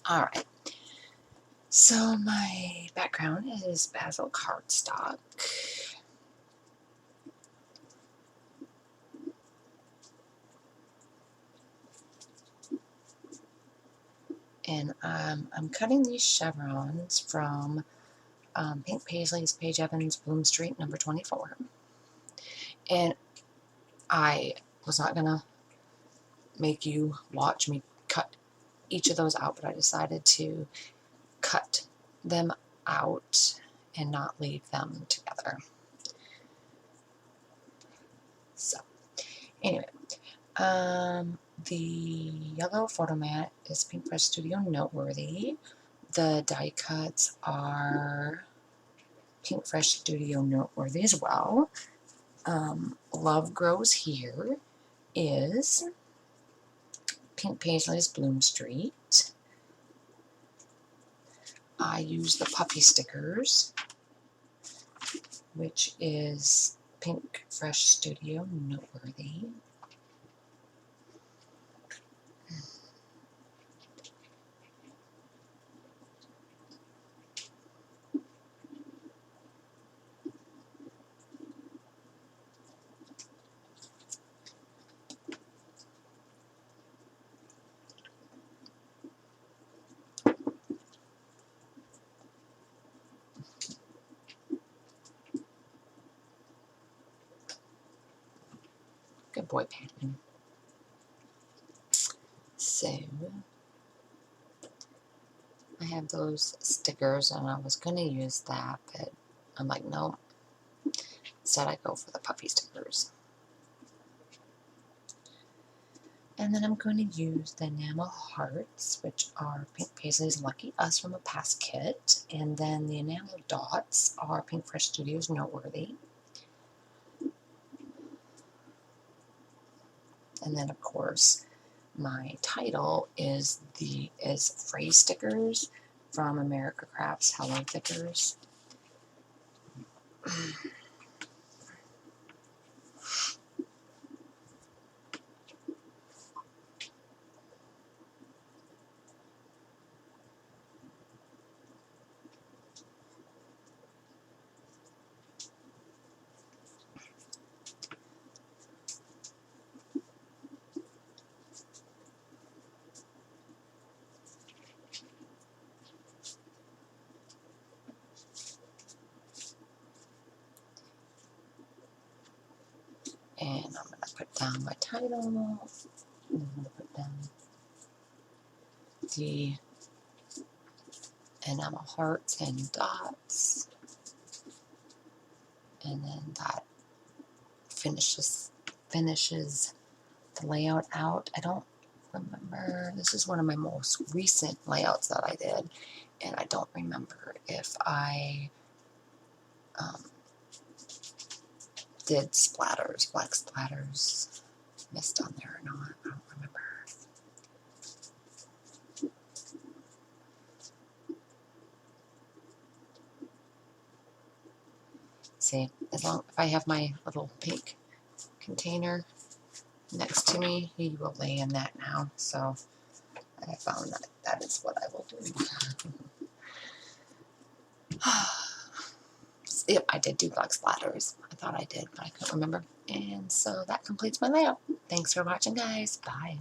Alright, so my background is basil cardstock. And I'm cutting these chevrons from Pink Paisleys, Paige Evans, Bloom Street, number 24. And I was not going to make you watch me cut each of those out, but I decided to cut them out and not leave them together. So, anyway, the yellow photo mat is Pink Fresh Studio Noteworthy. The die cuts are Pink Fresh Studio Noteworthy as well. Love Grows Here is Pink Paisley's Bloom Street. I use the puppy stickers, which is Pink Fresh Studio Noteworthy. Good boy, Patton. So, I have those stickers, and I was going to use that, but I'm like, no. Instead, I go for the puppy stickers. And then I'm going to use the enamel hearts, which are Pink Paisley's Lucky Us from a past kit. And then the enamel dots are Pink Fresh Studios Noteworthy. And then, of course, my title is phrase stickers from America Crafts Hello Thickers. And I'm going to put down my title. I'm going to put down the enamel hearts and dots. And then that finishes the layout out. I don't remember. This is one of my most recent layouts that I did. And I don't remember if I did splatters, black splatters, mist on there or not. I don't remember. See, as long if I have my little pink container next to me, he will lay in that now. So I found that that is what I will do. Yep, I did do black splatters. I thought I did, but I couldn't remember. And so that completes my layout. Thanks for watching, guys. Bye.